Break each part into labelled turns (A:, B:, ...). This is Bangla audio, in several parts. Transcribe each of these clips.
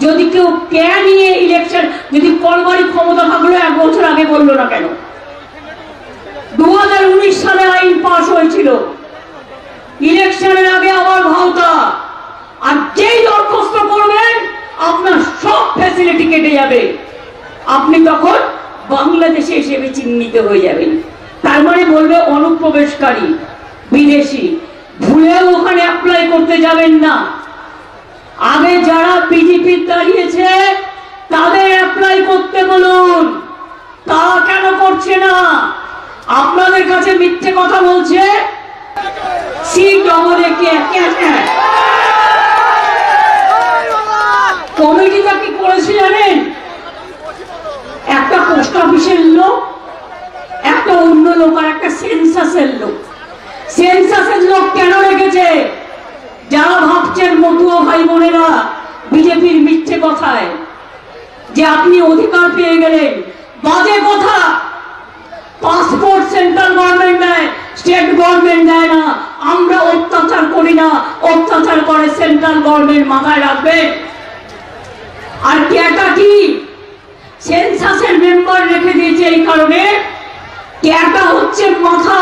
A: যদি কেউ কে নিয়ে ইলেকশন, যদি করবারই ক্ষমতা থাকলো 1 বছর আগে বললো না কেন? 2019 সালে আইন পাস হয়েছিল, ইলেকশনের আগে আবার ভাওতা, আর যেই দরখাস্ত করবেন আপনার সব ফ্যাসিলিটি কেটে যাবে, আপনি তখন বাংলাদেশে হিসেবে চিহ্নিত হয়ে যাবেন। তার মানে বলবে অনুপ্রবেশকারী, বিদেশি, ভুলেও ওখানে অ্যাপ্লাই করতে যাবেন না। আগে যারা বিজেপি দাঁড়িয়েছে তাদের অ্যাপ্লাই করতে বলুন, তারা কেন করছে না? আপনাদের কাছে মিথ্যে কথা বলছে। কমিটিটা কি করেছে জানেন? একটা পোস্ট অফিসের লোক, একটা অন্য লোক, আর একটা সেন্সাসের লোক। সেন্সাসের লোক কেন রেখেছে? যারা ভাবছেন মতুয়া ভাই বোনেরা বিজেপির মিথ্যে কথায় যে আপনি অধিকার পেয়ে গেলেন, বাজে কথা। পাসপোর্ট সেন্ট্রাল গভর্নমেন্ট দেয়, স্টেট গভর্নমেন্ট দেয় না। আমরা অত্যাচার করি না, অত্যাচার করে সেন্ট্রাল গভর্নমেন্ট, মাথায় রাখবেন। আর ক্যাটা কি? সেন্সাসের মেম্বার রেখে দিয়েছে এই কারণে, ক্যাটা হচ্ছে মাথা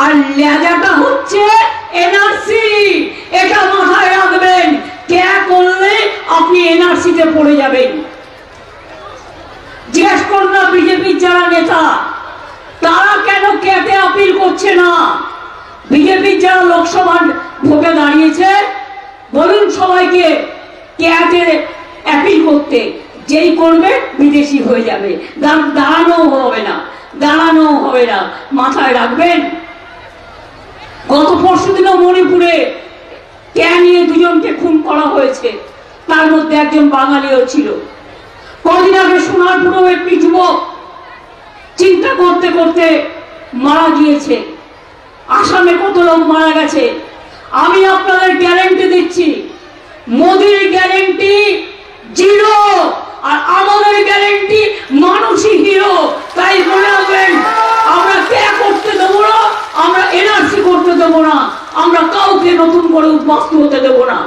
A: আর লেজাটা হচ্ছে এনআরসি। এটা মাথায় রাখবেন, ক্যা করলে আপনি এনআরসিতে পড়ে যাবেন। জিজ্ঞেস করুন না বিজেপির যারা নেতা, তারা কেন ক্যাটে আপিল করছে না? বিজেপির যারা লোকসভা ভোটে দাঁড়িয়েছে বলুন সবাইকে ক্যাটে আপিল করতে, যেই করবে বিদেশি হয়ে যাবে, দাঁড়ানো হবে না, দাঁড়ানো হবে না, মাথায় রাখবেন। গত পরশুদিনও মণিপুরে ক্যা নিয়ে 2 জনকে খুন করা হয়েছে, তার মধ্যে একজন বাঙালিও ছিল। কদিন আগে সোনারপুরেও একটি যুবক চিন্তা করতে করতে মারা গিয়েছে। আসামে কত লোক মারা গেছে। আমি আপনাদের গ্যারান্টি দিচ্ছি, মোদির গ্যারান্টি 0 আর আমাদের গ্যারান্টি মানুষই হিরো। তাই মনে রাখবেন, আমরা ক্যা করতে দেবো না, আমরা এনআরসি করতে দেবো না, আমরা কাউকে নতুন করে উদ্বাস্তু হতে দেবো না।